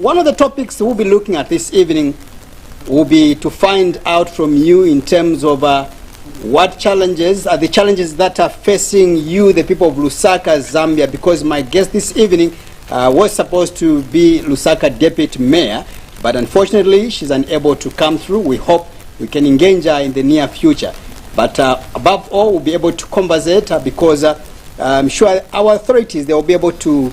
one of the topics we'll be looking at this evening will be to find out from you in terms of what challenges are the challenges that are facing you, the people of Lusaka, Zambia, because my guest this evening was supposed to be Lusaka Deputy Mayor, but unfortunately she's unable to come through. We hope we can engage her in the near future. But above all, we'll be able to conversate because I'm sure our authorities, they will be able to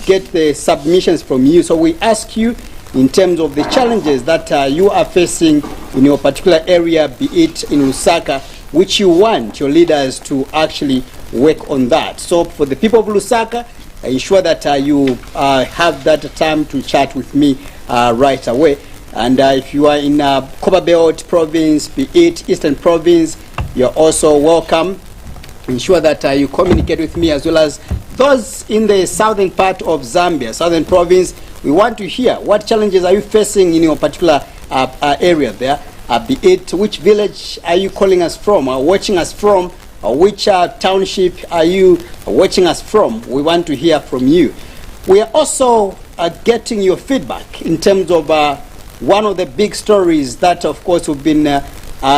get the submissions from you. So we ask you in terms of the challenges that you are facing in your particular area, be it in Lusaka, which you want your leaders to actually work on that. So for the people of Lusaka, ensure that you have that time to chat with me right away. And if you are in Copperbelt province, be it Eastern province, you're also welcome. Ensure that you communicate with me, as well as those in the southern part of Zambia, southern province. We want to hear what challenges are you facing in your particular area there. Be it which village are you calling us from, or watching us from, or which township are you watching us from. We want to hear from you. We are also getting your feedback in terms of one of the big stories that, of course, we've been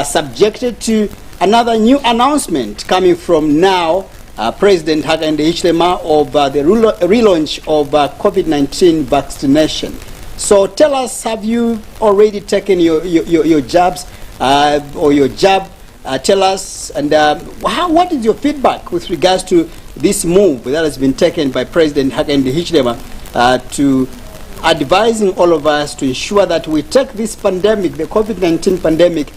subjected to another new announcement coming from now President Hakainde Hichilema of the relaunch of COVID-19 vaccination. So tell us, have you already taken your jabs or your jab? Tell us, and what is your feedback with regards to this move that has been taken by President Hakainde Hichilema to advising all of us to ensure that we take this pandemic, the COVID-19 pandemic,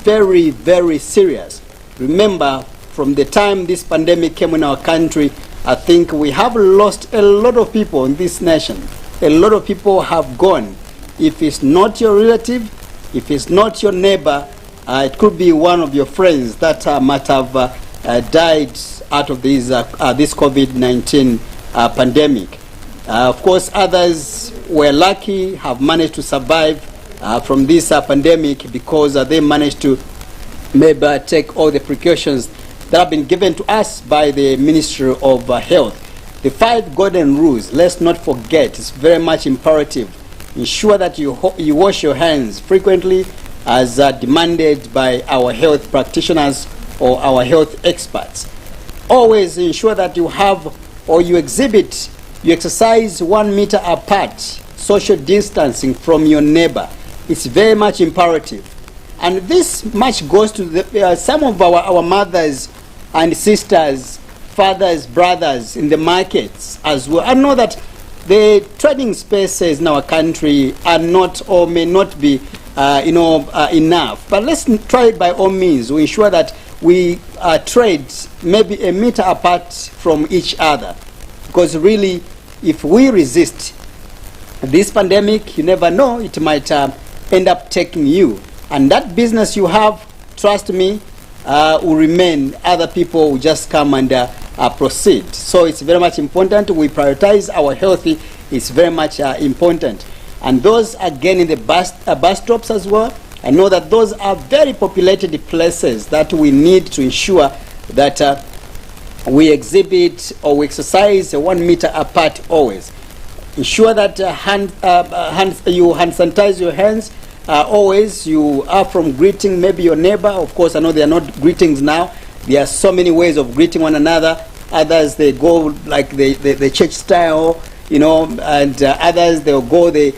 very, very serious. Remember, from the time this pandemic came in our country, I think we have lost a lot of people in this nation. A lot of people have gone. If it's not your relative, if it's not your neighbor, it could be one of your friends that might have died out of this COVID-19 pandemic. Of course, others were lucky, have managed to survive from this pandemic because they managed to maybe take all the precautions that have been given to us by the Ministry of Health. The 5 golden rules, let's not forget, it's very much imperative. Ensure that you wash your hands frequently as demanded by our health practitioners or our health experts. Always ensure that you have or you exercise 1 meter apart, social distancing from your neighbor. It's very much imperative. And this much goes to some of our mothers and sisters, fathers, brothers in the markets as well. I know that the trading spaces in our country are not or may not be enough. But let's try by all means to ensure that we trade maybe 1 meter apart from each other. Because really, if we resist this pandemic, you never know, it might end up taking you. And that business you have, trust me, will remain. Other people will just come and proceed. So it's very much important. We prioritize our health. It's very much important. And those, again, in the bus stops as well, I know that those are very populated places that we need to ensure that we exhibit or we exercise 1 meter apart always. Ensure that you hand sanitize your hands. Always you are from greeting maybe your neighbor. Of course, I know they are not greetings now. There are so many ways of greeting one another. Others, they go like the church style, and others, they'll go the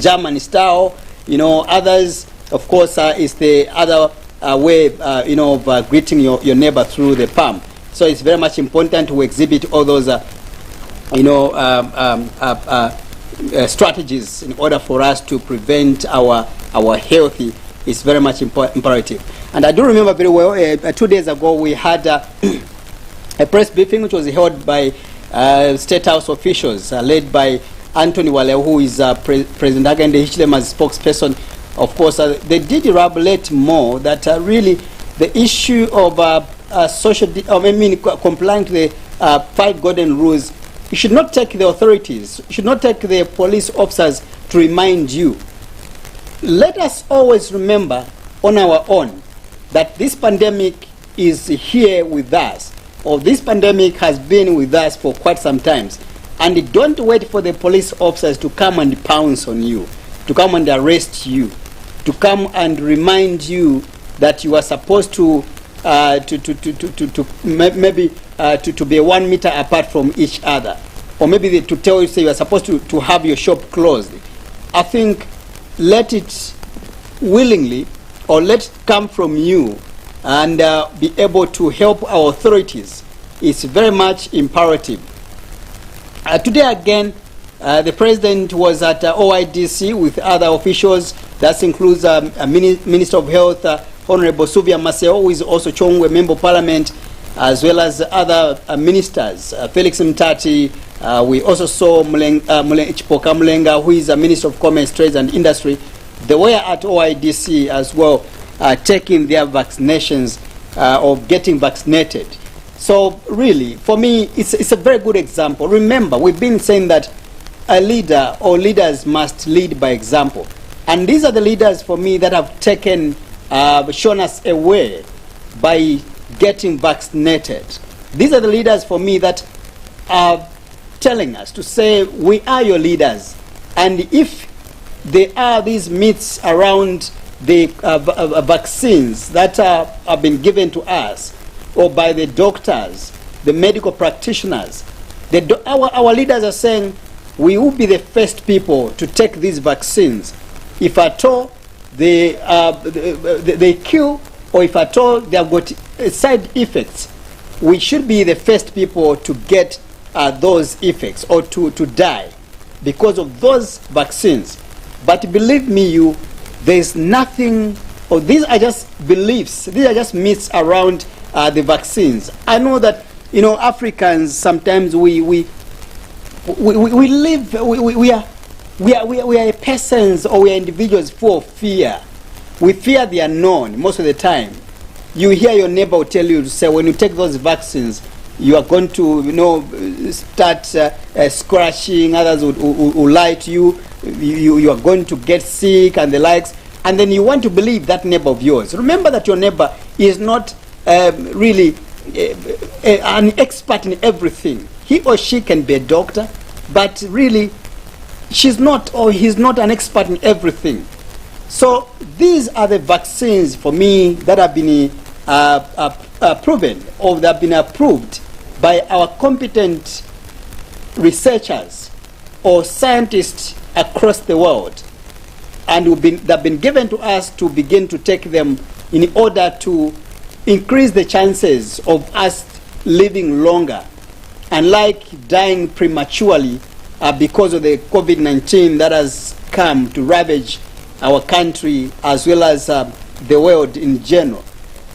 German style, Others, of course, is the other way, of greeting your neighbor through the palm. So it's very much important to exhibit all those, strategies in order for us to prevent our health. Is very much imperative. And I do remember very well, 2 days ago we had a press briefing which was held by State House officials led by Anthony Wale, who is President Hakainde Hichilema's spokesperson. Of course, they did elaborate more that really the issue of complying to the 5 golden rules, you should not take the authorities, you should not take the police officers to remind you. Let us always remember on our own that this pandemic is here with us, or this pandemic has been with us for quite some time. And don't wait for the police officers to come and pounce on you, to come and arrest you, to come and remind you that you are supposed to be 1 meter apart from each other, or maybe to tell you, say, you are supposed to have your shop closed. I think let it willingly, or let it come from you, and be able to help our authorities. It's very much imperative. Today again, the president was at OIDC with other officials. That includes Minister of Health, Honorable Suvia Maseo, who is also Chongwe Member of Parliament, as well as other ministers, Felix Mtati. We also saw Chipoka Mulenga, who is a Minister of Commerce, Trade and Industry. They were at OIDC as well, taking their vaccinations or getting vaccinated. So really, for me, it's a very good example. Remember, we've been saying that a leader or leaders must lead by example. And these are the leaders, for me, that have taken, shown us a way by getting vaccinated. These are the leaders, for me, that are telling us to say, we are your leaders. And if there are these myths around the vaccines that have been given to us, or by the doctors, the medical practitioners, our leaders are saying, we will be the first people to take these vaccines. If at all they kill, or if at all they have got side effects, we should be the first people to get those effects, or to die because of those vaccines. But believe me, there's nothing, or these are just beliefs, these are just myths around the vaccines. I know that, Africans, sometimes we live, we are persons, or we are individuals full of fear. We fear the unknown most of the time. You hear your neighbor will tell you to say, when you take those vaccines, you are going to, start scratching. Others will lie to you. You are going to get sick and the likes. And then you want to believe that neighbor of yours. Remember that your neighbor is not really an expert in everything. He or she can be a doctor, but really she's not, or he's not an expert in everything. So these are the vaccines, for me, that have been proven, or that have been approved by our competent researchers or scientists across the world, and they've been given to us to begin to take them in order to increase the chances of us living longer, unlike dying prematurely because of the COVID-19 that has come to ravage our country as well as the world in general.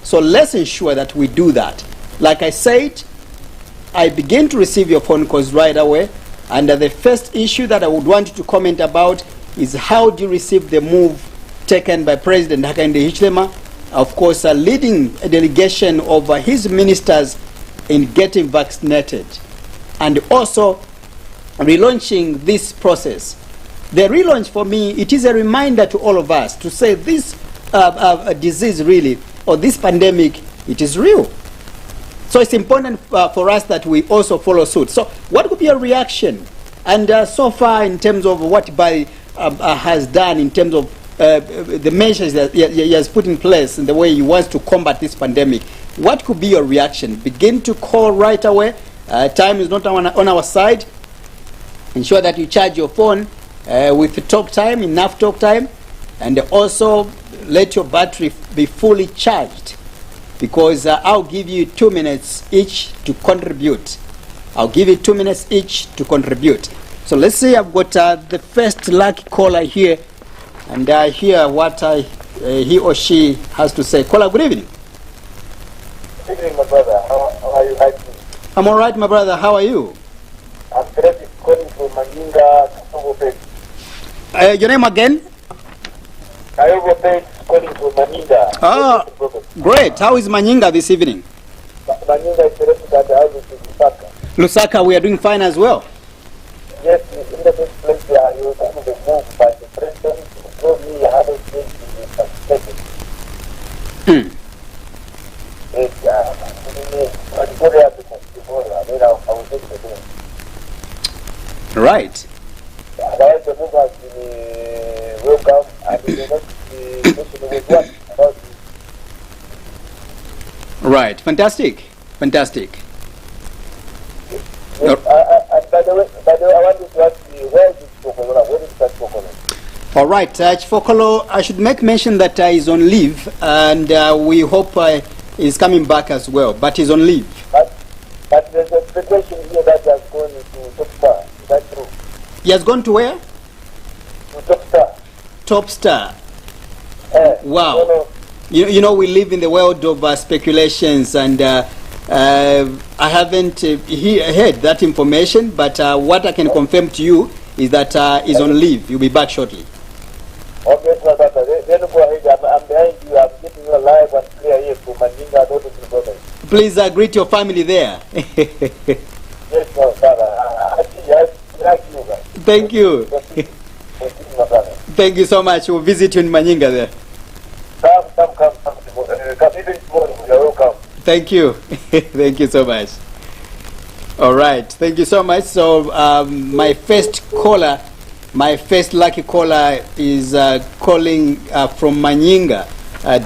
So let's ensure that we do that. Like I said, I begin to receive your phone calls right away, and the first issue that I would want you to comment about is, how do you receive the move taken by President Hakainde Hichilema, of course leading a delegation of his ministers in getting vaccinated, and also relaunching this process. The relaunch, for me, it is a reminder to all of us to say this disease really, or this pandemic, it is real. So it's important for us that we also follow suit. So what would be a reaction? And so far, in terms of what Biden has done, in terms of the measures that he has put in place and the way he wants to combat this pandemic, what could be your reaction? Begin to call right away. Time is not on our side. Ensure that you charge your phone with talk time, enough talk time, and also let your battery be fully charged, because I'll give you 2 minutes each to contribute. I'll give you 2 minutes each to contribute. So let's see, I've got the first lucky caller here, and I hear what he or she has to say. Caller, good evening. Good evening, my brother. How are you? I'm all right, my brother. How are you? I'm Frederick calling from Manyinga, Kayogo Page. Your name again? Kayogo Page calling from Manyinga. Ah, great. How is Manyinga this evening? Manyinga is directed at the house of Lusaka. Lusaka, we are doing fine as well. Yes, in the first place, you were talking the move by the president to show me how to take the vaccinated. move has been welcome, and the next question was what about Right. Fantastic. Fantastic. yes, and by the way, I wanted to ask you, where is this Fokolo? Where is that Fokolo? All right. Chifokolo, I should make mention that he's on leave, and we hope he's coming back as well. But he's on leave. But there's a expectation here that has gone to Top Star. Is that true? He has gone to where? To Top Star. Top Star. Wow. No, no. You know, we live in the world of speculations, and I haven't heard that information, but what I can confirm to you is that he's on leave. He'll be back shortly. Okay, so then go ahead. I'm behind you. I'm getting you live and clear here from Mandinga. Don't be bothered. Please greet your family there. Yes, no, brother. I like you, guys. Thank you. My brother. Thank you so much. We'll visit you in Manyinga there. Come. Even tomorrow, you're welcome. Thank you. Thank you so much. All right. Thank you so much. So my first lucky caller is calling from Manyinga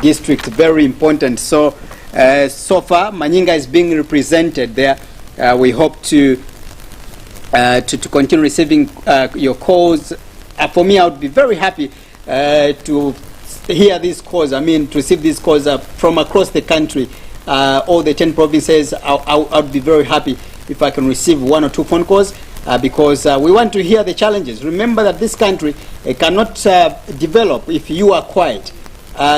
district. Very important. So far, Manyinga is being represented there. We hope to continue receiving your calls. For me, I would be very happy to hear these calls. I mean, to receive these calls from across the country, all the 10 provinces. I would be very happy if I can receive 1 or 2 phone calls because we want to hear the challenges. Remember that this country cannot develop if you are quiet.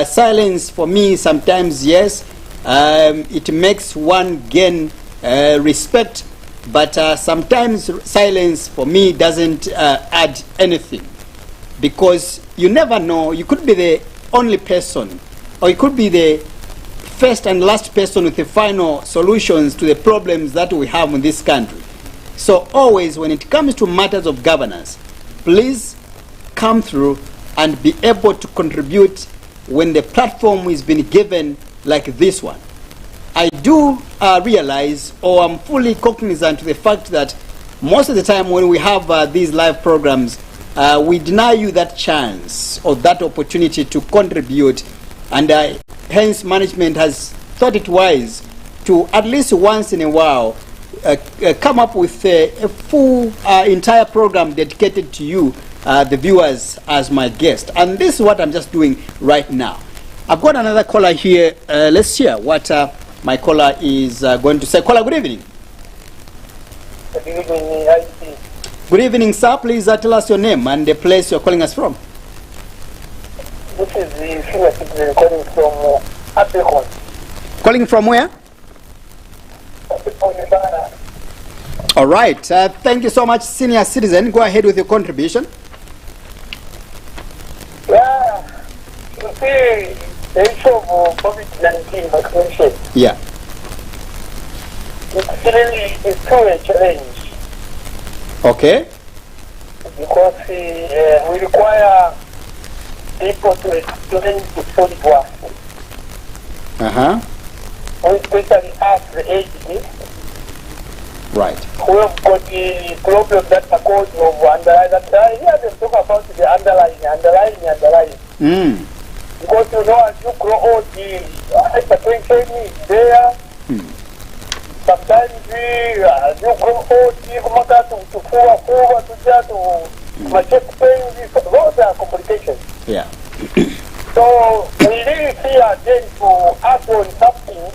Silence for me sometimes, yes, it makes one gain respect, but sometimes silence for me doesn't add anything, because you never know. You could be the only person, or you could be the first and last person with the final solutions to the problems that we have in this country. So always, when it comes to matters of governance, please come through and be able to contribute when the platform is being given like this one. I do realize, or I'm fully cognizant to the fact that most of the time when we have these live programs, we deny you that chance or that opportunity to contribute, and hence management has thought it wise to at least once in a while come up with a full entire program dedicated to you, the viewers, as my guest. And this is what I'm just doing right now. I've got another caller here. Let's hear what my caller is going to say. Caller, good evening. Good evening, IC. Good evening, sir. Please tell us your name and the place you're calling us from. This is the senior citizen calling from Apecon. Calling from where? Apecon, Uganda. All right. Thank you so much, senior citizen. Go ahead with your contribution. Yeah, you see, the issue of COVID-19 vaccination, Yeah. it's still a challenge Okay. because we require people to explain the solid work. Uh-huh. We especially ask the aged Right. who have got the problem that are caused of underlying. Here they talk about the underlying. Mm. Because you know, as you grow old, the hypertension is there. Sometimes as you grow old, you come out to my chest pain. Those are complications. Yeah. So we really fear then to act on something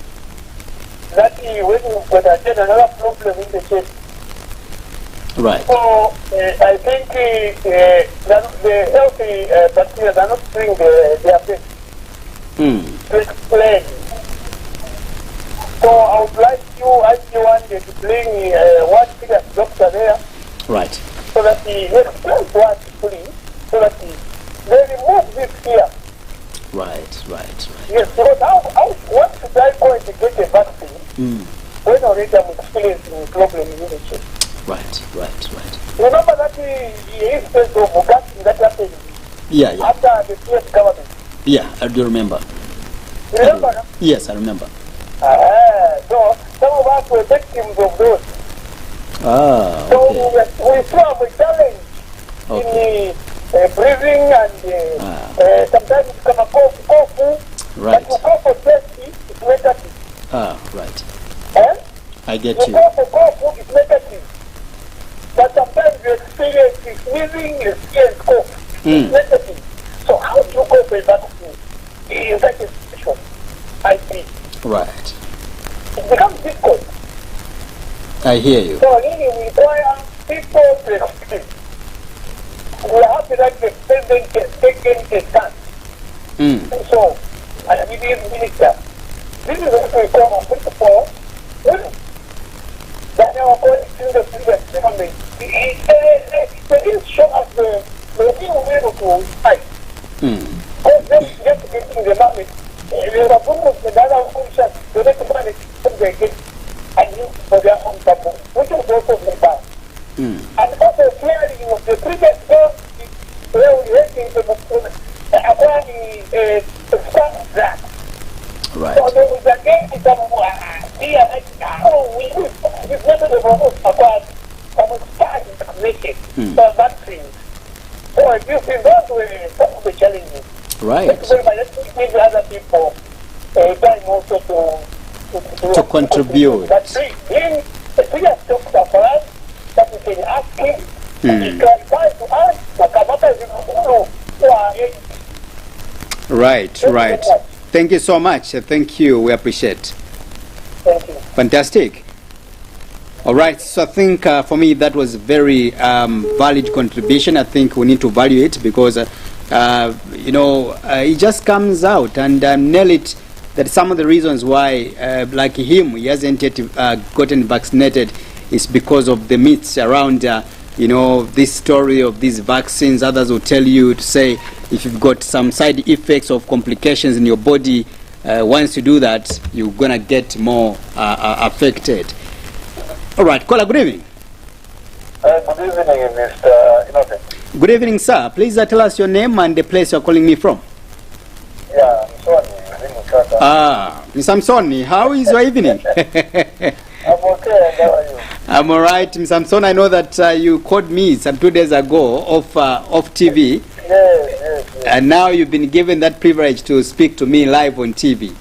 that when you've got another problem in the chest. Right. So I think the healthy bacteria are not doing their best to explain. So I would like you, as you wanted, to bring one serious doctor there, Right. so that he explains to us fully, so that they remove this fear. Right. Yes, because what should I go and get a vaccine when already I'm experiencing problem in the chest? Right. Remember that the instance of vaccine that happened Yeah. after the US government? Yeah, I do remember. Remember? No? Yes, I remember. So some of us were victims of those. Ah, So okay. we saw a challenge in breathing and sometimes it come a cough. Right. But you go for safety, it's negative. Right. Eh? I get You you. go for cough, it's negative. But sometimes you experience sneezing, you experience cough. It's negative. So how do you go for a vaccine in such a situation? I see. Right. It becomes difficult. I hear you. So really we require people to explain. We are happy that the president can take a stand. And so, as the minister, this is what we call a principle. That our colleagues in the previous government, they didn't show us the thing we were able to fight. Because just getting the money, they were putting the other function, the next money, they get and use for their own purpose, which was also very bad. And also clearly of the previous government, where we had to acquire the that. Right. So there was again some we've never acquired some start vaccination for vaccines. So if you think those were some of the challenges. Right. Let's give other people time also to contribute. But being the previous doctor for us, that we can ask him, he clarifies to us, Makamata is Right, right. Thank you so much. Thank you. We appreciate. Thank you. Fantastic. All right. So I think for me that was a very valid contribution. I think we need to value it because, it just comes out and nail it that some of the reasons why, like him, he hasn't yet gotten vaccinated is because of the myths around, this story of these vaccines. Others will tell you to say if you've got some side effects of complications in your body, once you do that, you're going to get more affected. All right. Caller, good evening. Good evening, Mr. Innocent. Good evening, sir. Please tell us your name and the place you're calling me from. Yeah, I'm sorry. Miss Samsoni, how is your evening? I'm okay. How are you? I'm all right, Miss Samson. I know that you called me some 2 days ago off TV. Yes. And now you've been given that privilege to speak to me live on TV.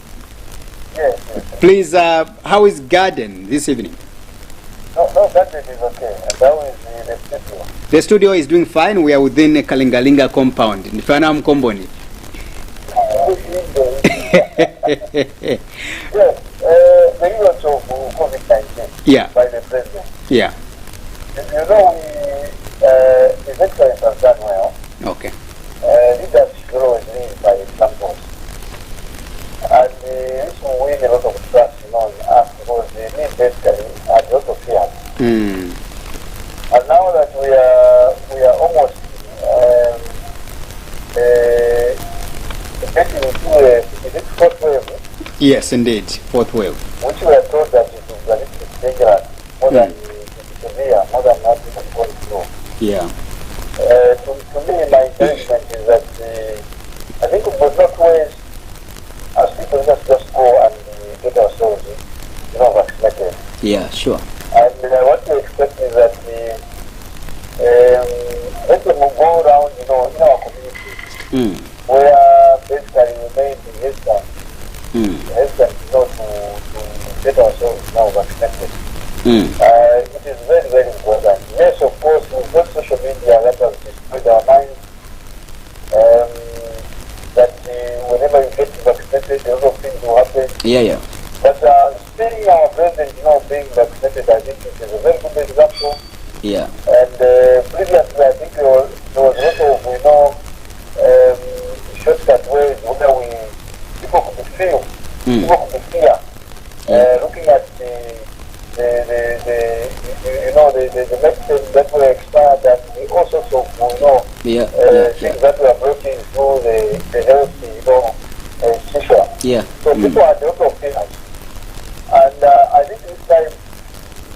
Yes. Please, how is garden this evening? No, that is okay. And how is the studio? The studio is doing fine. We are within a Kalingalinga compound in Fanam Komboni. Yes, the use of COVID-19 by the president. Yeah. You know, His Excellency has done well. Okay. Leaders should always lead by example. And this will win a lot of trust in us because they need basically a lot of fears. And now that we are almost getting into a fourth wave. Yes, indeed, fourth wave. Which we are told that it is a little dangerous, more than severe, more than what we have gone through. Yeah. To me, my encouragement is that I think it was not ways as people just go and get ourselves, vaccinated. Yeah, sure. And what we expect is that let them go around, in our community, where basically we made the hesitant, to get ourselves now vaccinated. It is very, very important. Yes, of course, we've got social media that has destroyed our minds. That whenever you get vaccinated, a lot of things will happen. Yeah. But seeing our president, being vaccinated, I think it is a very good example. Yeah. And previously, I think there was a lot of, shortcut ways where people could feel, people could fear. Looking at the medicine that were expired and all sorts of, things that were broken through the health, system. Yeah. So people had a lot of fears. And I think this time,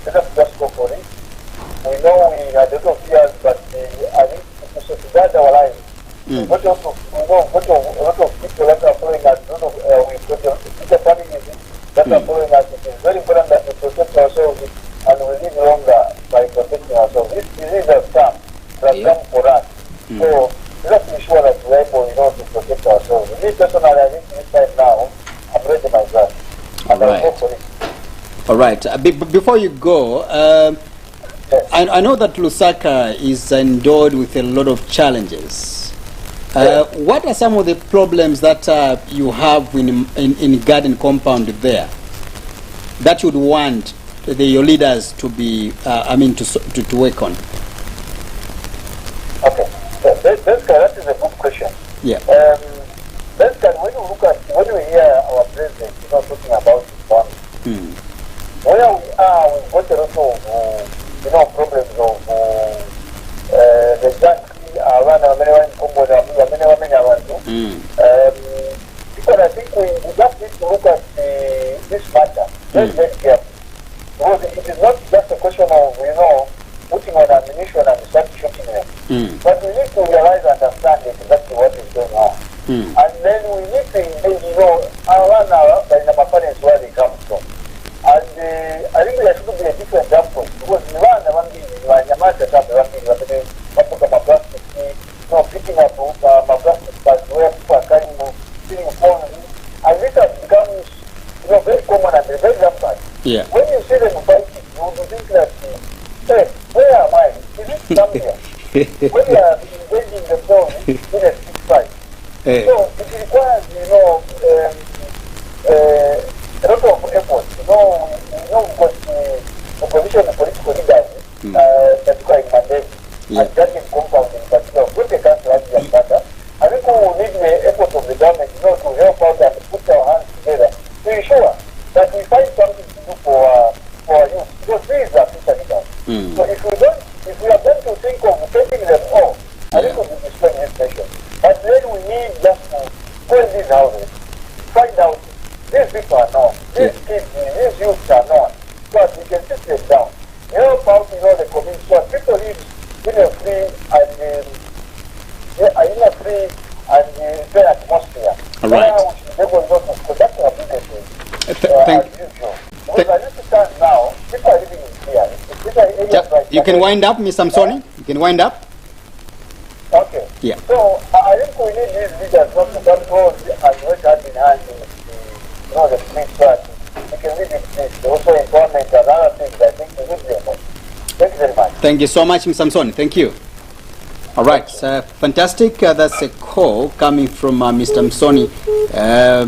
let us just go for it. We know we had a lot of fears, but I think to safeguard our lives. But also, a lot of people that are following us, we've got families that are following us. It is very important that we protect ourselves and we live longer by protecting ourselves. This disease has come, that come for us. So let's ensure that we're able, to protect ourselves. Me personally, I think this time now, I'm ready myself. And I'll go for it. All right. Before you go, I know that Lusaka is endowed with a lot of challenges. What are some of the problems that you have in garden compound there that you would want your leaders to be, to work on? Okay. Basically, that is a good question. Yeah. Basically, when we hear our president, talking about this one, where we are, we've got a lot of, problems of the country around because I think we just need to look at this matter very, very carefully. Because it is not just a question of, putting on ammunition and start shooting them. But we need to realize and understand exactly what is going on. And then we need to engage, around my parents where they come from. And I think there should be a different approach because picking up my plastic bags where people are carrying stealing phones, and this has become very common and very rampant. Yeah. When you see them fighting, you will think that, hey, where am I? Is it somewhere? When you are engaging the phone in a street fight. Hey. So it requires, a lot of effort, because the position of political leaders, particularly in Mandela, and that in compound in particular, with the country like Yamata, I think we will need the effort of the government, to help out and put our hands together to ensure that we find something to do for our youth, because these are future leaders. So if we are going to think of taking them all, I think we will destroy this nation. But then we need just to go in these houses, find out these people are known, these kids, these youths are known, so that we can sit them down. Help out, the community, so that people live in a free and fair atmosphere. All right. Where we should be able to conduct our businesses as usual. Because as it stands now, people are living in fear. You can wind up, Ms. Samsoni. You can wind up. Okay. Yeah. So I think we need these leaders not to come forward and work hand in hand in the street so we can live in peace. Also employment and other things I think we need them. Thank you very much. Thank you so much, Ms. Samsoni. Thank you. All right, fantastic. That's a call coming from Mr. Msoni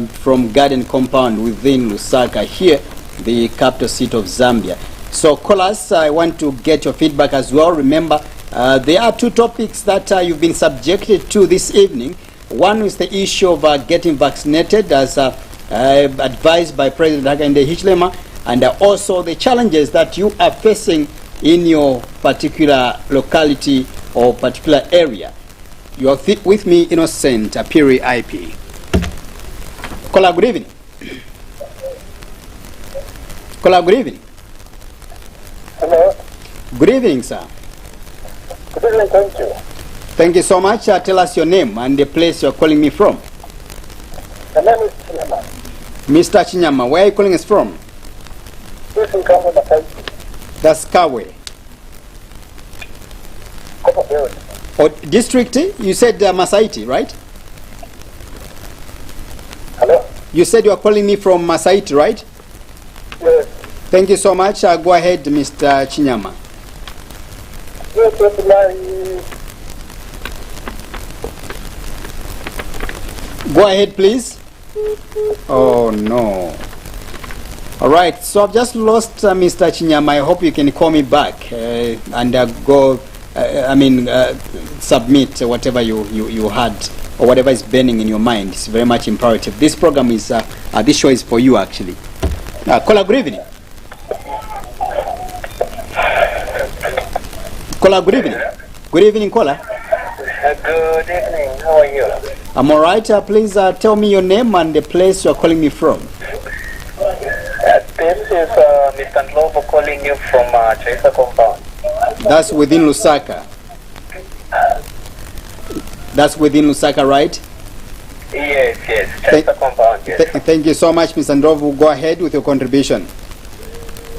from Garden Compound within Lusaka here, the capital city of Zambia. So callers, I want to get your feedback as well. Remember, there are two topics that you've been subjected to this evening. One is the issue of getting vaccinated as advised by President Hakainde Hichilema, and also the challenges that you are facing in your particular locality or particular area. You are with me, Innocent Apiri IP. Kola, good evening. Kola, good evening. Hello. Good evening, sir. Good evening, thank you. Thank you so much. Tell us your name and the place you're calling me from. My name is Chinyama. Mr. Chinyama, where are you calling us from? This is Kawe Masai. That's Kawe. Or district, you said Masaiti, right? Hello? You said you are calling me from Masaiti, right? Yes. Thank you so much. Go ahead, Mr. Chinyama. Yes, Go ahead, please. Oh, no. All right, so I've just lost Mr. Chinyama. I hope you can call me back and go, submit whatever you had or whatever is burning in your mind. It's very much imperative. This program is, this show is for you, actually. Kola, good evening. Kola, good evening. Good evening, Kola. Good evening. How are you? I'm all right. Please tell me your name and the place you're calling me from. This is Mr. Ndlovu calling you from Chaisa Compound. That's within Lusaka. That's within Lusaka, right? Yes, Chaisa Compound, yes. Thank you so much, Mr. Ndlovu. Go ahead with your contribution.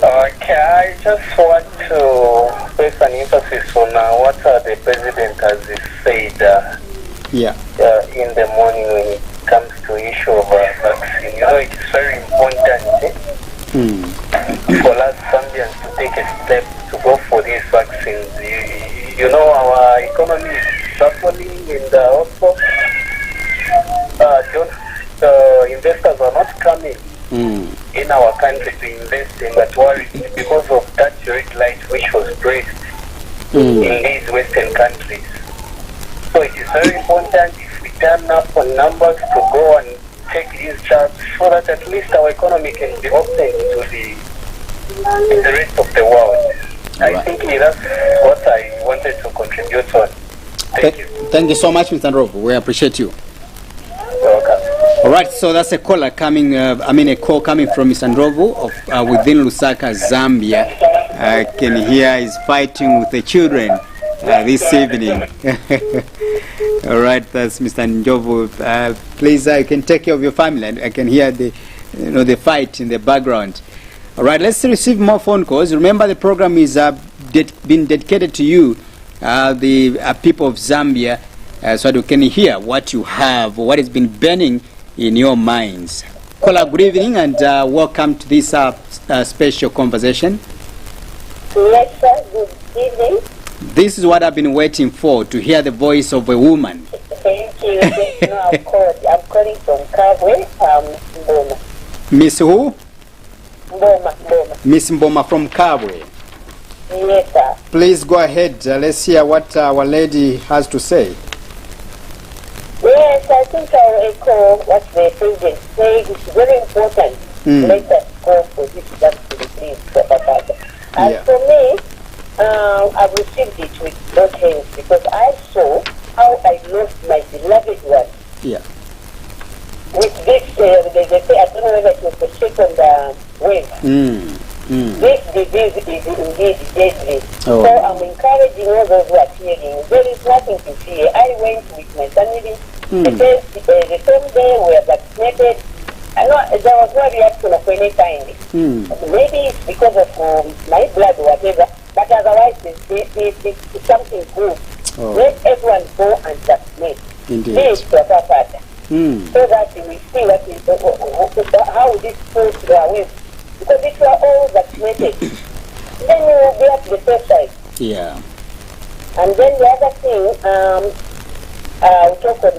Okay. Okay, I just want to place an emphasis on what the president has said in the morning when it comes to issue of vaccine. You know, it's very important for us Zambians to take a step to go for these vaccines. You know, our economy is suffering, and also investors are not coming in our country to invest in that worry because of that red light which was placed in these Western countries. So it is very important if we turn up on numbers to go and take these jobs so that at least our economy can be open to the rest of the world. I think that's what I wanted to contribute on. Thank you. Thank you so much, Mr. Ndrovu. We appreciate you. Welcome. All right, so that's a caller coming, a call coming from Mr. Ndrovu of within Lusaka, Zambia. I can hear he's fighting with the children this evening. All right, that's Mr. Ndrovu. Please, you can take care of your family. And I can hear the fight in the background. All right, let's receive more phone calls. Remember, the program is been dedicated to you, the people of Zambia, so that you can hear what you have, what has been burning in your minds. Caller, good evening, and welcome to this special conversation. Yes, sir. Good evening. This is what I've been waiting for, to hear the voice of a woman. Thank you. I'm calling from Kabwe, Mboma. Miss who? Mboma. Miss Mboma from Kabwe. Yes, sir. Please go ahead. Let's hear what our lady has to say. Yes, I think I'll echo what the president said. It's very important. Let us go for this vaccine, please. And for me, I've received it with both hands because I saw how I lost my beloved one. Yeah. With this, they say, I don't know whether it was the second wave. This disease is indeed deadly. So I'm encouraging all those who are fearing. There is nothing to fear. I went with my family. The same day we were vaccinated. I know there was no reaction of any kind. Maybe it's because of my blood or whatever, but otherwise it's something good. Let everyone go and vaccinate. Please, so that we see how this goes away. Because if you are all vaccinated, then you will be at the safe side. Yeah. And then the other thing, I'll talk on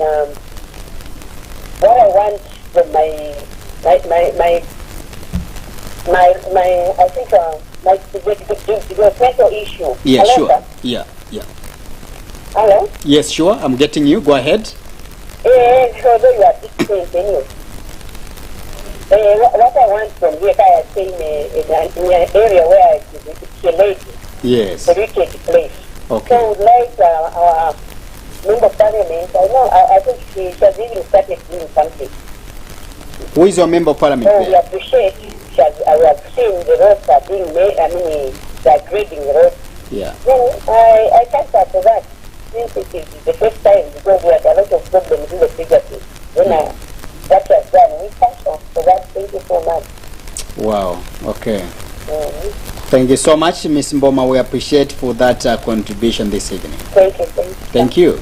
what I want from my I think the mental issue. Yeah, Hello, sure. sir? Yeah. Hello? Yes, sure. I'm getting you. Go ahead. So there you are 16 anyway. What I want from here, I stay in an area where it's a lady. Yes. A wicked place. Okay. So I would like our member of parliament, I think she has even started doing something. Who is your member of parliament? So we appreciate, I have seen the roads are being made, they are grading the roads. Yeah. Then I thank her for that. Since it is the first time, because we had a lot of problems in the previously. Then that was done. We thank her for that. Thank you so much. Wow. Okay. Thank you so much, Ms. Mboma. We appreciate for that contribution this evening. Thank you. Thank you.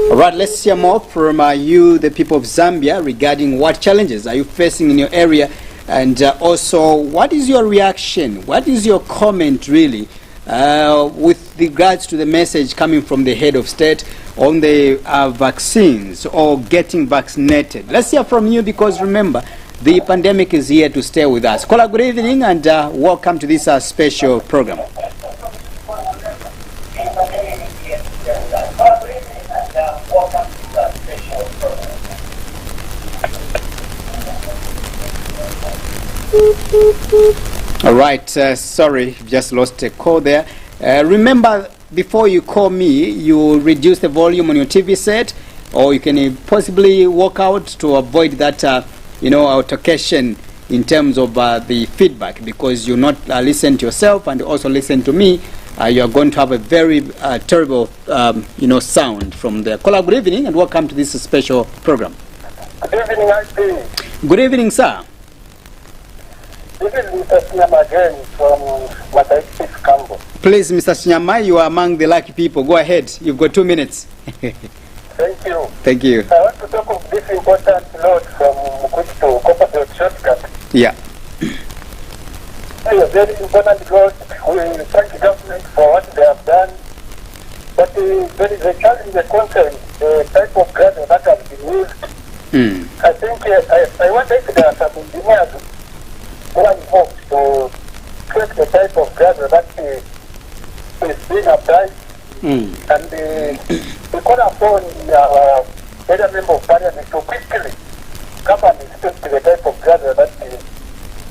All right, let's hear more from you, the people of Zambia, regarding what challenges are you facing in your area, and also what is your reaction, what is your comment really with regards to the message coming from the head of state on the vaccines or getting vaccinated. Let's hear from you, because remember, the pandemic is here to stay with us. Caller, good evening, and welcome to this special program. All right, sorry, just lost a call there. Remember, before you call me, you reduce the volume on your TV set, or you can possibly walk out to avoid that, altercation in terms of the feedback, because you not listen to yourself and also listen to me. You are going to have a very terrible, sound from the caller. Good evening, and welcome to this special program. Good evening, IP. Good evening, sir. This is Mr. Sinyama again from Massachusetts, Cambo. Please, Mr. Sinyama, you are among the lucky people. Go ahead. You've got 2 minutes. Thank you. Thank you. I want to talk of this important note from Mukuchi to Copper Shortcut. Yeah. It's a very important because we thank the government for what they have done. But there is a challenge, a concern, the type of gravel that has been used. I think I wonder if there are some engineers who are involved to check the type of gravel that is being applied. And we call upon our area member of parliament to quickly come and inspect the type of gravel that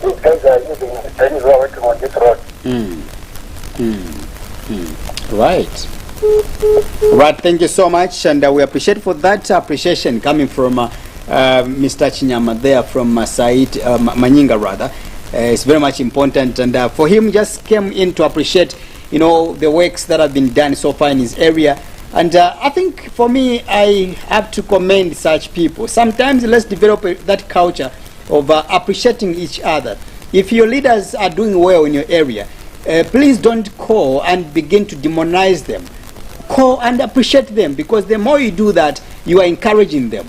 these guys are using when you are working on this road. Right. Right, thank you so much, and we appreciate for that appreciation coming from Mr. Chinyama there from Manyinga rather. It's very much important, and for him just came in to appreciate, you know, the works that have been done so far in his area. And I think for me, I have to commend such people. Sometimes let's develop that culture of appreciating each other. If your leaders are doing well in your area, please don't call and begin to demonize them. Call and appreciate them, because the more you do that, you are encouraging them.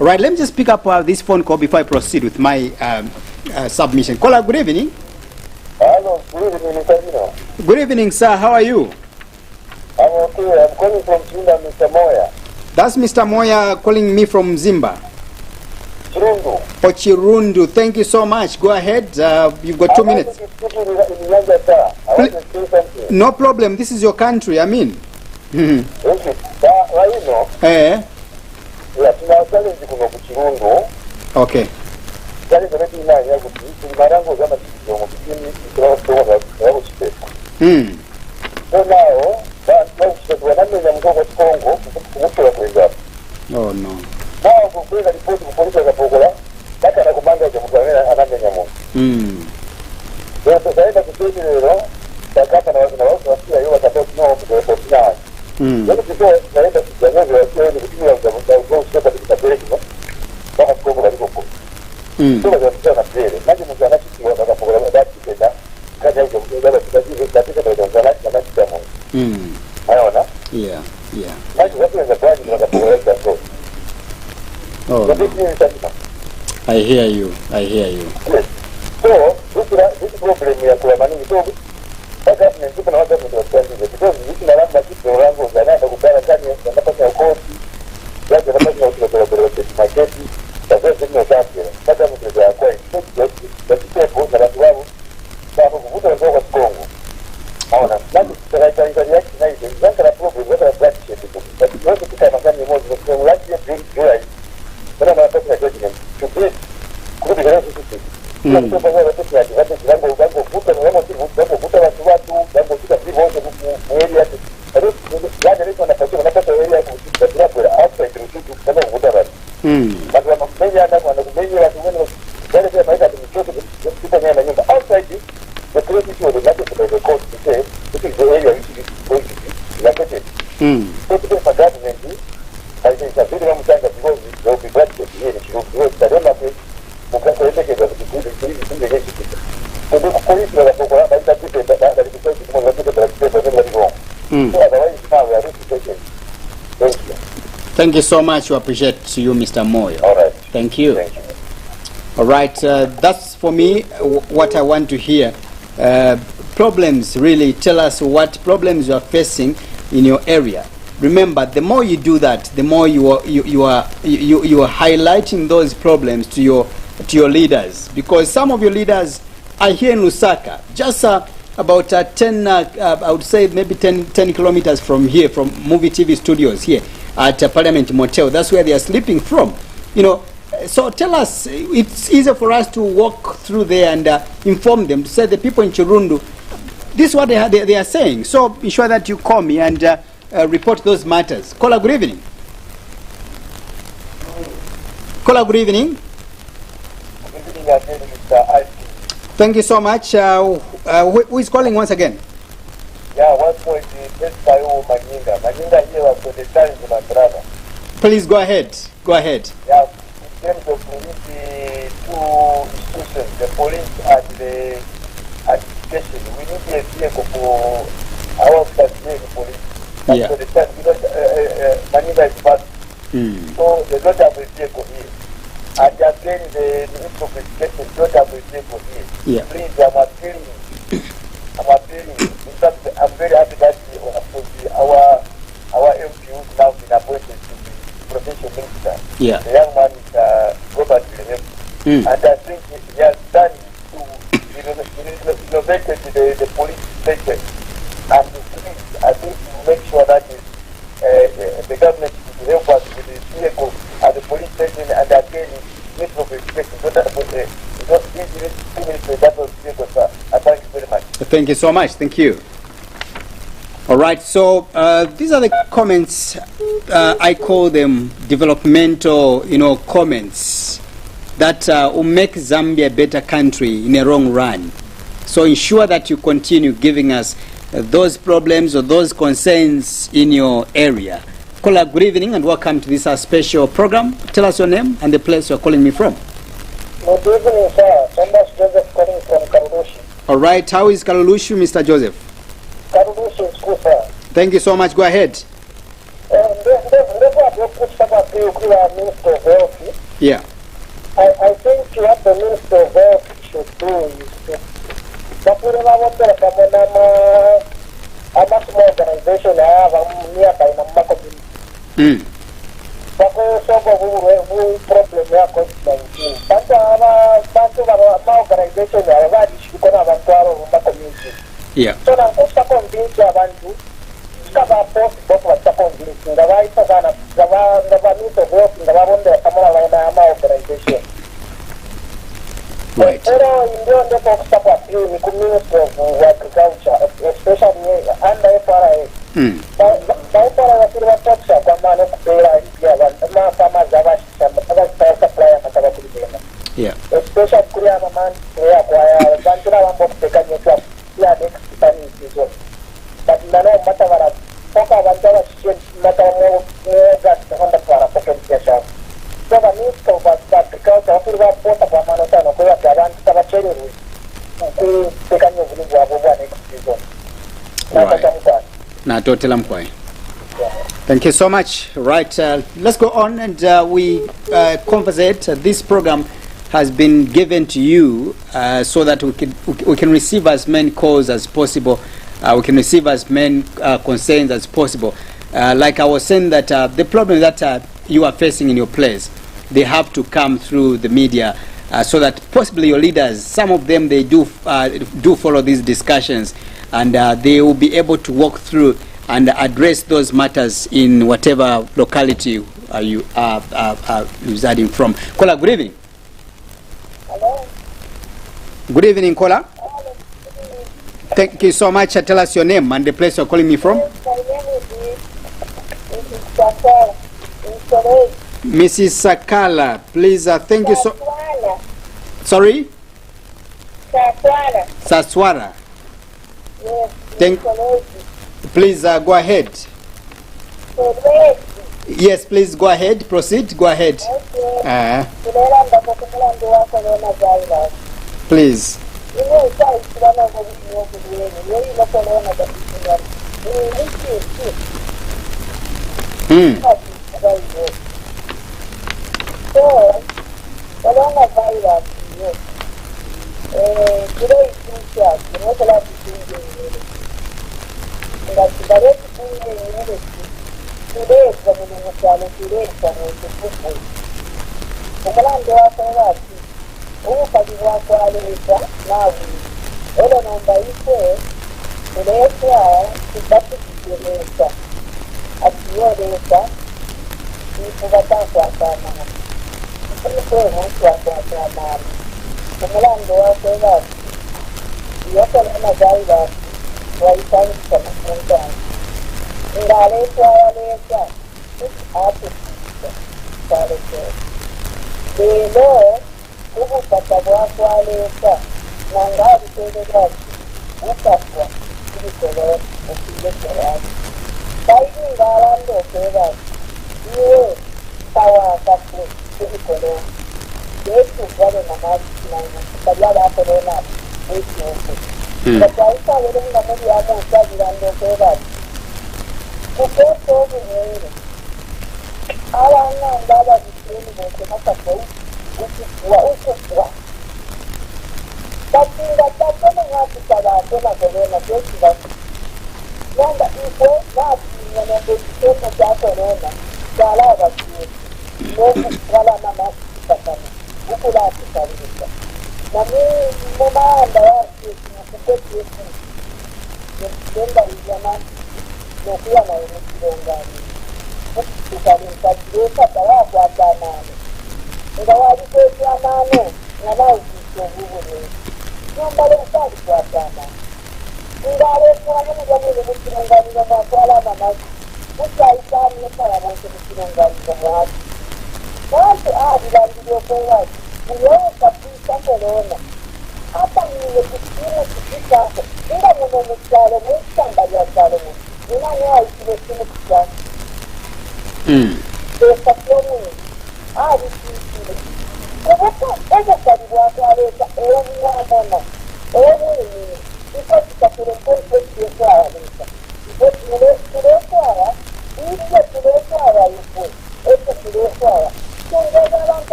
All right, let me just pick up this phone call before I proceed with my submission. Caller, good evening. Hello, good evening, Mr. Dino. Good evening, sir. How are you? I'm okay. I'm calling from Chimba, Mr. Moya. That's Mr. Moya calling me from Zimba. Chirundu. Oh, Chirundu. Thank you so much. Go ahead. You've got 2 minutes. No problem. This is your country, I mean. Thank you. Eh? Yeah, challenge kuno ku Chirundu. Okay. Challenge kuti imanya kuti marango zama chizongo kuti ndinotoona yakuchipesa. So now, that wanamenya mgongo Kongo kukuchora kuenda. Oh no. Now kukwenda ripoti ku polisi akapokola, baka na kumanga cha mugavera anamenya mungu. Ndio sasa kusema leo, takapa na wasiwasi yao watakuwa tunao kwa sana. Ndio kitu naenda kujangaza wasiwasi ni kutumia mtandao kwa katika peleka. Kama Kongo bali Kongo. Sio ndio tunataka pele. Maji mtu anachikiwa akapokola dati kwenda. Kaja hiyo ndio tunataka katika ndio tunataka na kitu. Ayona? Yeah, yeah. Maji watu wanataka wakapokola kwa. Oh. I hear you. I hear you. Yes. So, this problem ya kwa manini so hata nimekuwa na watu wanaotaka because this na labda kitu rango zanaenda kupata kani wanapata ukoti yaani wanapata ukoti kwa market sasa ndio safi hata mtu ya kwa kwa kwa na watu wao sababu kuvuta kwa Kongo haona labda tutakaita yake na hizo zaka problem za practice tu kwa sababu kama kama mmoja kwa lazima ndio Pero no pasa que tienen. Entonces, ¿cómo te quedas así? No te pasa de que ya te dan algo puta, no vamos a decir, puta la suba tú, dan puta vivo de ella. Pero ya de eso una persona de ella como si fuera por hasta que tú también puta va. Cuando nos veía cuando veía la menos ya le pasa que mucho que tú también la gente outside the criticism de la que se le cost que es de ella y la que todo que pasa de aquí hay que saber cómo se hace lo que pasa que tiene que yo estaré la que porque se dice que lo que tiene que es todo por eso la poco la está que está la que está como la que está hacer la digo Thank you so much. We appreciate you, Mr. Moyo. All right. Thank you. Thank you. All right. That's for me what I want to hear. Problems, really tell us what problems you are facing in your area. Remember, the more you do that, the more you are highlighting those problems to your leaders, because some of your leaders are here in Lusaka, just about 10, I would say maybe 10 kilometers from here, from Muvi TV studios here at Parliament Motel. That's where they are sleeping from. You know, so tell us, it's easier for us to walk through there and inform them, to say the people in Chirundu, this is what they are saying. So be sure that you call me and report those matters. Caller, good evening. Caller, good evening. Thank you so much. Who is calling once again? Yeah, one point is by Manyinga. Manyinga here was for the time in my brother. Please go ahead. Go ahead. Yeah, terms of police, two institutions, the police and the education. We need a vehicle for our police. Yeah. So the time, because Manila is fast. So they don't have a vehicle here. And again, the Minister of Education don't have a vehicle here. Yeah. Please, I'm appealing. In fact, I'm very happy that our MP who's now been appointed to the provincial minister. Yeah. The young man is Robert William. And I think he has done to innovated the police station. And please, I think to make sure that the government will help us with the vehicle at the police station and again Minister of Education. So that was that was vehicle, sir. Thank you very much. Thank you so much. Thank you. All right. So these are the comments. I call them developmental, comments that will make Zambia a better country in a long run. So ensure that you continue giving us those problems or those concerns in your area. Caller, good evening and welcome to this special program. Tell us your name and the place you're calling me from. Good evening, sir. Thomas Joseph calling from Karudushi. All right. How is Kalulushu, Mr. Joseph? Karudushi is good, sir. Thank you so much. Go ahead. Minister of Health. Yeah. I think what the Minister of Health should do is to a much more organization nearby in the community. Problem ya COVID-19. Organization Yeah. so now convince abantu kaba post bokwa convince ngabaita bana ngabamito health ngababonde kamala ama organization. Right. Pero ndio ndipo support you ni Ministry of Agriculture, especially under FRA. FRA wasiriwa taxa kwa maana kupera ya na kama zavashi supply mataba kulibena. Yeah. Especially kulia mama ya kwa bantu na mambo kupeka nyetwa ya next time season. But nano matawara poka bandawa shit matawo gas honda para pocket kesha. So the Minister of Agriculture wasiriwa pota kwa maana sana kwa abantu tabacheni kupeka nyetwa kwa next season. Right. Na totela mkwai. Thank you so much. Right, let's go on and we conversate. This program has been given to you so that we can receive as many calls as possible. We can receive as many concerns as possible. Like I was saying that the problem that you are facing in your place, they have to come through the media so that possibly your leaders, some of them, they do follow these discussions and they will be able to walk through and address those matters in whatever locality you are residing from. Kola, good evening. Hello. Good evening, Kola. Thank you so much. Tell us your name and the place you're calling me from. My name is Sakala. Mrs. Sakala, please, thank you so... Sorry? Saswara. Yes. Please go ahead. Yes, please go ahead. Proceed. Go ahead. Please.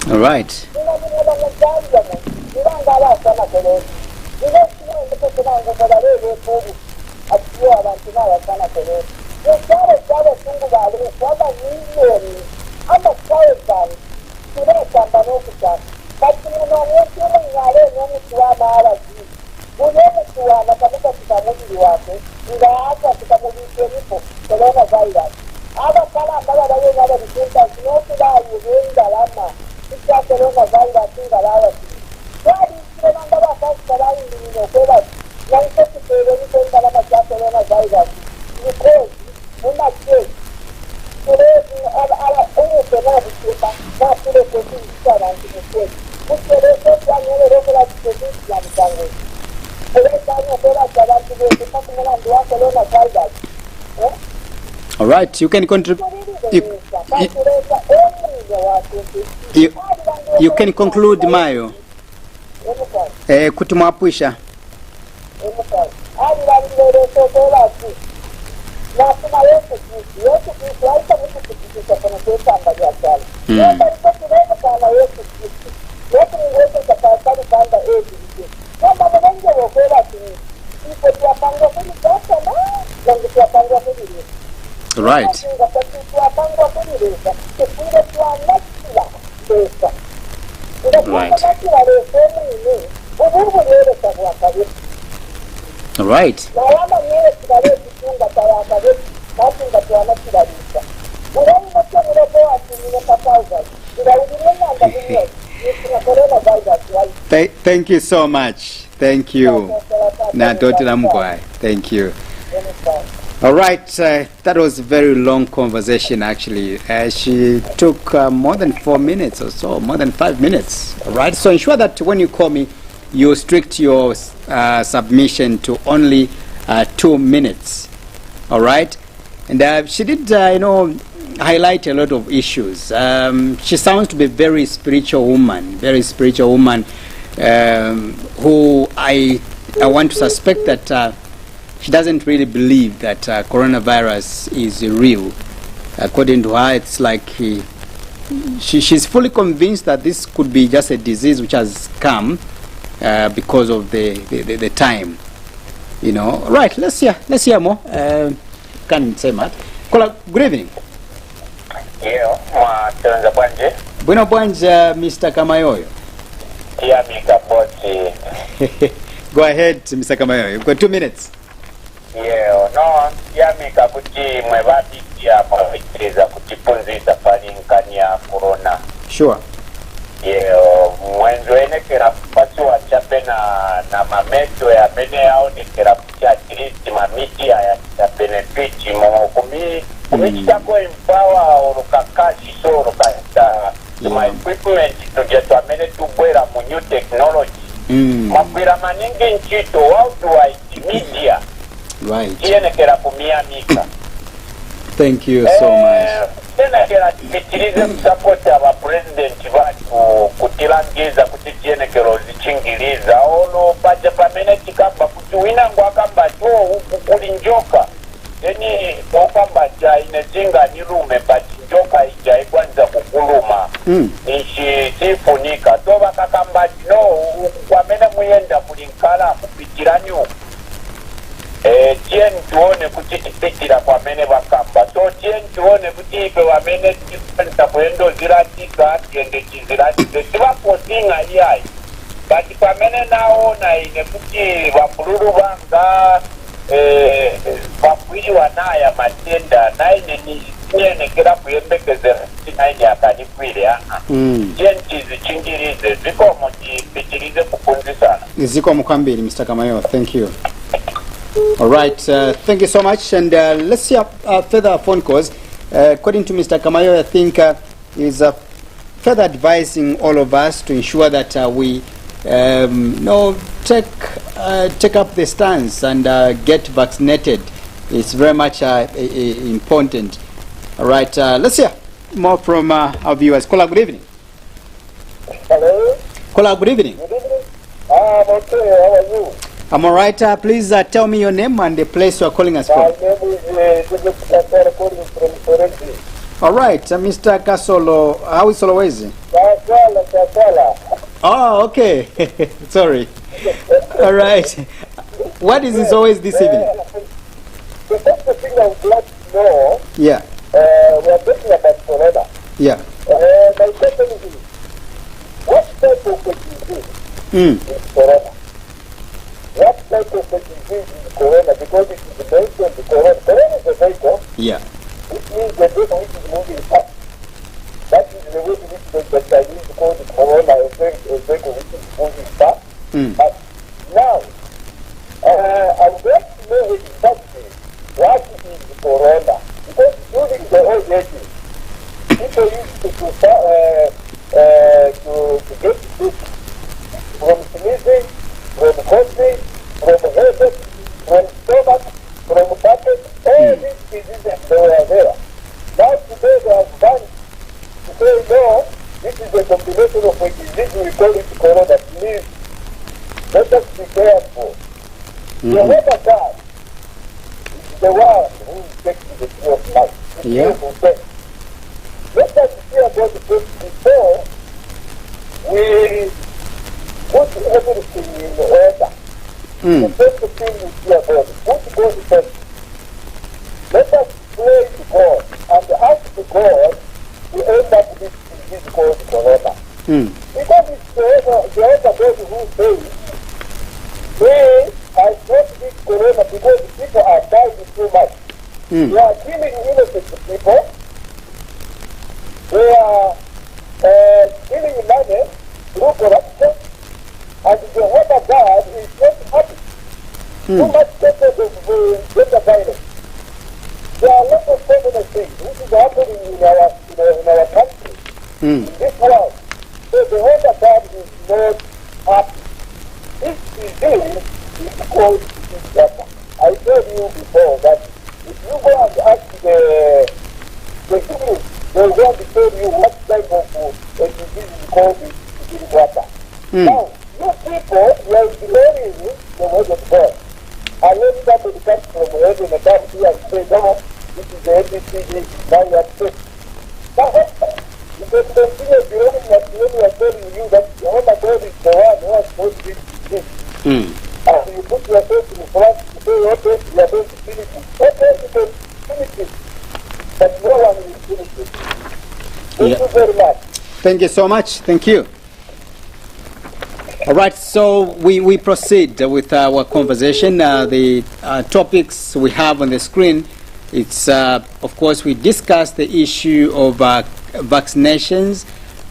All right. All right, you can contribute. You can conclude, Mayo. Kutumapwisha. Right. All right. Thank you so much. Thank you. Thank you. All right, that was a very long conversation actually. She took more than 4 minutes or so, more than 5 minutes. All right, so ensure that when you call me, you restrict your submission to only 2 minutes. All right, and she did, highlight a lot of issues. She sounds to be a very spiritual woman, who I want to suspect that she doesn't really believe that coronavirus is real. According to her, it's like she's fully convinced that this could be just a disease which has come because of the time. You know, right? Let's hear more. Can't say much. Kola, good evening. Yeah, mwatonza bwanje. Bueno bwanja, Mr. Kamayoyo. Yeah, Mika Boti. Go ahead, Mr. Kamayoyo. You've got 2 minutes. Yeah, no, yeah, Mika kuti mwebati ya mwabitiriza kutipunzisa palinkani ya corona. Sure. Yeah, mwenzo enekera pasiwa chape na mameto ya bene yao nekera kutia tiriti mamiti ya chape pichi kumichitako empower orukakashi so orukata my equipment tujetwa mene tubwera mu new technology. Mabwera maningi nchito worldwide media. Right. Yenekera kumia Mika. Thank you so much. Yenekera tikitirize msapota wa president watu kutilangiza kutitiyenekero zichingiliza ono paja pamene chikamba kutuwina ngwakamba huku kulinjoka eni wakamba cha inezinga nilume bati njoka ija ikwanza kukuluma ishi tifunika toba kakamba no kwamene muyenda kulinkala kupitiranyu tien tuone kutitipitira kwamene bakamba so tien tuone kutipe wamene tipenta kwendo ziratika tiende chiziratike tibaposinga iyai bati kwamene naona ine kuti bapululu banga bakwiriwa naya matenda naine niyenekera kuyembekezera tinaine akanikwire tien tizichingirize zikomo tipitirize kupunzisana Zikomo kwambiri, Mr. Kamayoyo. Thank you. All right, thank you so much, and let's see further phone calls. According to Mr. Kamayoyo, I think is further advising all of us to ensure that we take up the stance and get vaccinated. It's very much important. All right, let's hear more from our viewers. Kola, good evening. Hello. Kola, good evening. Good evening. I'm okay. How are you? I'm all right. Please tell me your name and the place you are calling us from. My name is Kasolo, calling from Sorenti. All right, Mr. Kasolo. How is Solowezi? Kasala. Oh, okay. Sorry. All right. What is this always this evening? The first thing I would like to know, Yeah. we are talking about corona. Yeah. My question is, what type of disease is corona? What type of disease is corona? Because it is mentioned the corona. Corona is a vehicle. Yeah. Which means the vehicle which is moving fast. That is the way in which the Chinese call the corona a vehicle which is moving fast. But now, I would like to know exactly what is the corona. Because during the old ages, people used to get sick from sneezing, from coughing, from headache, from stomach, from bucket, all these diseases they were there. Now today they have done to say no, this is a combination of a disease, we call it corona. Please, let us be careful. The weather God is the one who takes the tree of life. Yeah. Let us hear about the first before we put everything in order. The first thing we hear about it, put God first. Let us pray to God and ask to God to end up this disease called corona. Because it's the other God who says, they are not this corona because people are dying too much. They are killing innocent people. They are stealing money through corruption, and the other God is not happy. Too much cases of gender violence. There are a lot of feminine things which is happening in our country, in this world. So the other God is not happy. This disease is called disaster. I told you before that if you go and ask the English, they will going to tell you what type of a disease is called disaster. Now, you people, you are ignoring the word of God. And when somebody comes from heaven and comes here and says, no, this is the ABCD, now you are sick. You can continue believing that when we are telling you that Jehovah God is the one who has told this. And you put yourself in front, you say, okay, you are going to finish it. Okay, you can finish it. But no one will finish it. Thank you very much. Thank you so much. Thank you. All right, so we proceed with our conversation. The topics we have on the screen, it's, of course, we discussed the issue of vaccinations.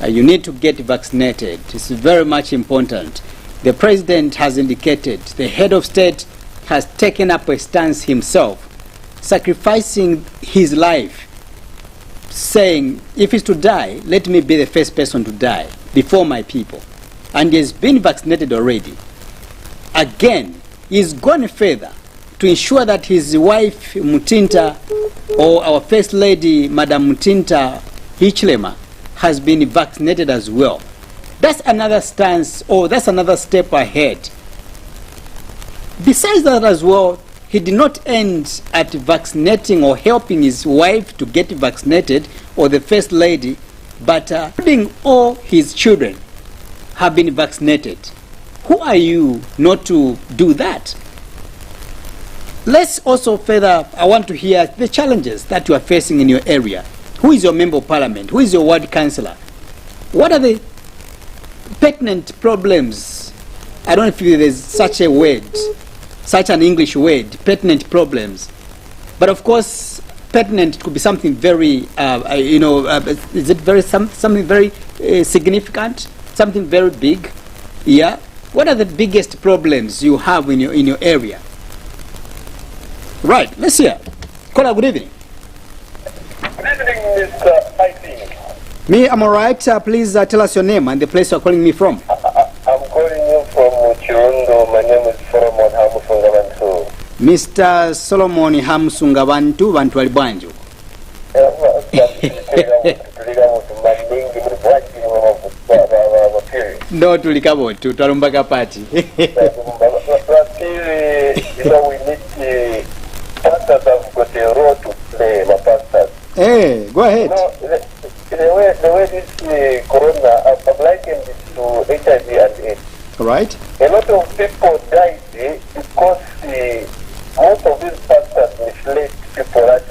You need to get vaccinated. It's very much important. The president has indicated, the head of state has taken up a stance himself, sacrificing his life, saying, if he's to die, let me be the first person to die before my people. And he has been vaccinated already. Again, he's gone further to ensure that his wife, Mutinta, or our First Lady, Madam Mutinta Hichilema, has been vaccinated as well. That's another stance, or that's another step ahead. Besides that as well, he did not end at vaccinating or helping his wife to get vaccinated, or the First Lady, but including all his children have been vaccinated. Who are you not to do that? Let's also further, I want to hear the challenges that you are facing in your area. Who is your member of parliament? Who is your ward councillor? What are the pertinent problems? I don't know if there's such a word, such an English word, pertinent problems. But of course, pertinent could be something very, is it very something very significant? Something very big, yeah. What are the biggest problems you have in your area? Right. Let's hear. Caller, good evening. Good evening, Mr. IT. Me, I'm alright. Please tell us your name and the place you're calling me from. I'm calling you from Chirundo. My name is Solomon Hamusungabantu. Mr. Solomon Hamusungabantu, Bantu Albanjo. No, tulikabo tu twalumbaka party. We need pastors have got a role to play, my pastors. Hey, go ahead. The way this corona, I've likened it to HIV and AIDS. Right. A lot of people died because most of these pastors misled people that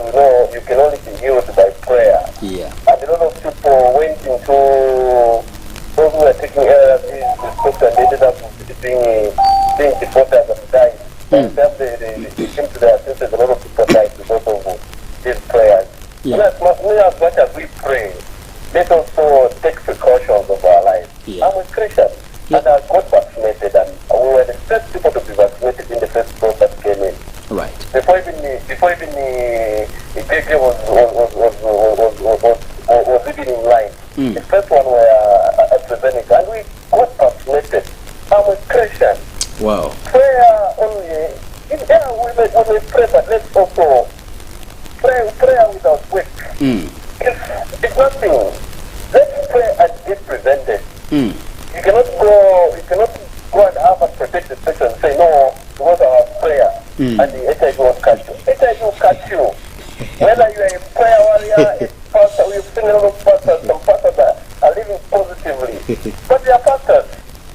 you can only be healed by prayer. Yeah. And a lot of people went into those who were taking ARVs, and they ended up being deported and died. By the time they came to their senses, a lot of people died because of these prayers. Yeah. As much as we pray, let's also take precautions of our lives. Yeah. I'm a Christian, and I got vaccinated, and we were the first people to be vaccinated in the first process that came in. Right. Before even the baby was living in line. The first one were AstraZeneca, and we got vaccinated. I'm a Christian. Wow. Prayer only. We may pray, but let's also prayer without work. It's nothing. Let's pray and get prevented. You cannot go and have a protected person and say no because of our prayer and the HIV will catch you. HIV will catch you. Whether you are a prayer warrior, a pastor, we've seen a lot of pastors, some pastors are living positively. But they are pastors.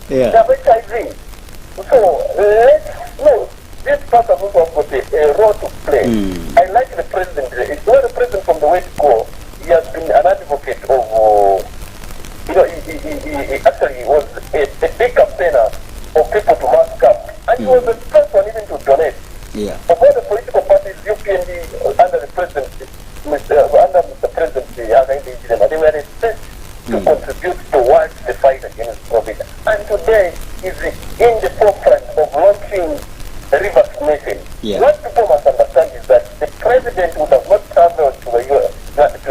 Yeah. They have HIV. So this pastors also have got a role to play. I like the president. It's not the president from the way to go. He has been an advocate of he actually was a big campaigner for people to mask up. And he was the first one even to donate. Yeah. Of all the political parties, UPND, under the presidency, under Mr. Presidency, they were the first to contribute towards the fight against COVID. And today is in the forefront of launching revaccination. Yeah. What people must understand is that the president would have not traveled to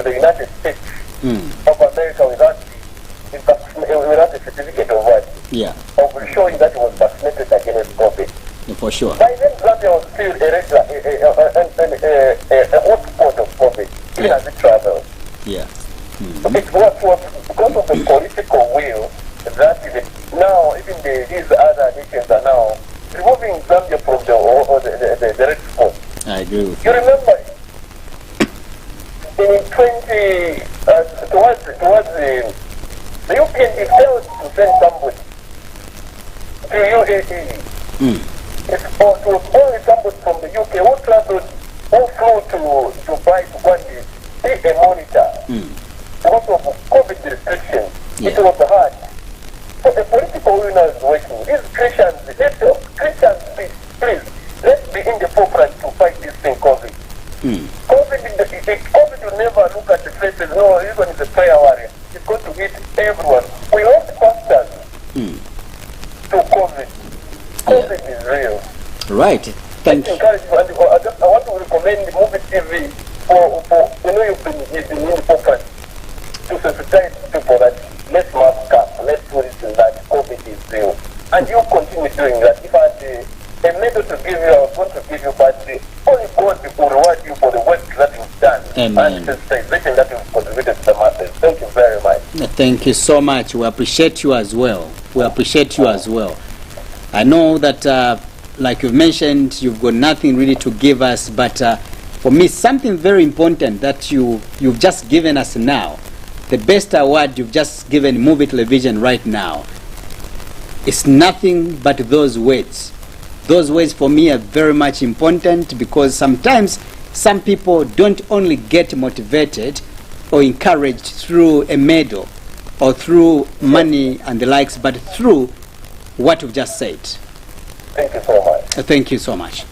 the United States of America without the certificate of what? Yeah. Of showing that he was vaccinated against COVID. Yeah, for sure. By then, Zambia was still a hotspot of COVID, even as it travels. Yeah. It was because of the political will that now even these other nations are now removing Zambia from the red spot. I agree with You remember in 20 towards the UK failed to send somebody to UAE. It was only somebody from the UK who traveled, who flew to buy to go and see a monitor because of COVID restrictions. Yeah. It was hard. So the political winner is working. These Christians, please, let's be in the forefront to fight this thing, COVID. COVID will never look at the faces. No, even if it's a prayer warrior, it's going to hit everyone. We lost pastors to COVID. COVID is real. Right. Thank you. I want to recommend the Muvi TV for you've been in the forefront to sensitize people that let's mask up, let's do this and that. COVID is real. And you continue doing that. If I had a medal to give you, I was going to give you, but only God will reward you for the work that you've done. Amen. And the sensitization that you've contributed to the masses. Thank you very much. Thank you so much. We appreciate you as well. We appreciate you as well. I know that, like you've mentioned, you've got nothing really to give us, but for me, something very important that you've just given us now, the best award you've just given Muvi Television right now, is nothing but those words. Those words for me are very much important, because sometimes some people don't only get motivated or encouraged through a medal or through money and the likes, but through what you've just said. Thank you so much. Thank you so much.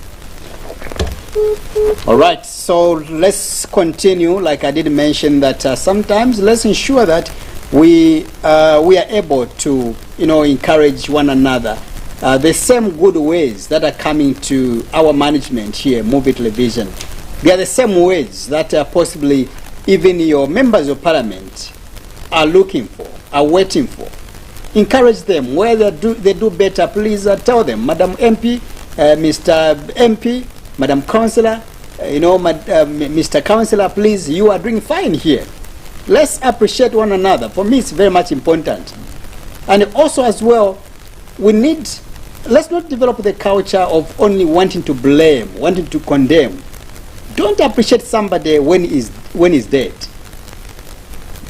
All right, so let's continue. Like I did mention that sometimes let's ensure that we are able to, encourage one another. The same good ways that are coming to our management here, Muvi Television, they are the same ways that possibly even your members of parliament are looking for, are waiting for. Encourage them. Where they do better, please tell them, Madam MP, Mr. MP, Madam Councillor, Mr. Councillor, please, you are doing fine here. Let's appreciate one another. For me, it's very much important. And also as well, let's not develop the culture of only wanting to blame, wanting to condemn. Don't appreciate somebody when he's dead.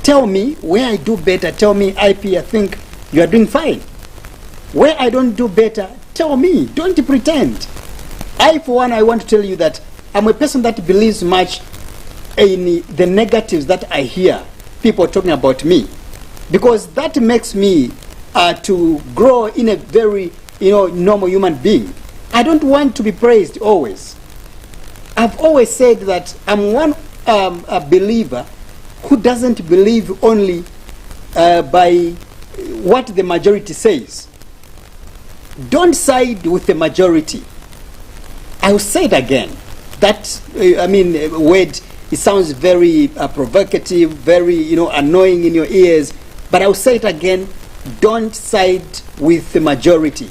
Tell me where I do better. Tell me, IP, I think you are doing fine. Where I don't do better, tell me. Don't pretend. For one, I want to tell you that I'm a person that believes much in the negatives that I hear people talking about me, because that makes me to grow in a very normal human being. I don't want to be praised always. I've always said that I'm one believer who doesn't believe only by what the majority says. Don't side with the majority. I'll say it again. That word, it sounds very provocative, very annoying in your ears, but I'll say it again. Don't side with the majority.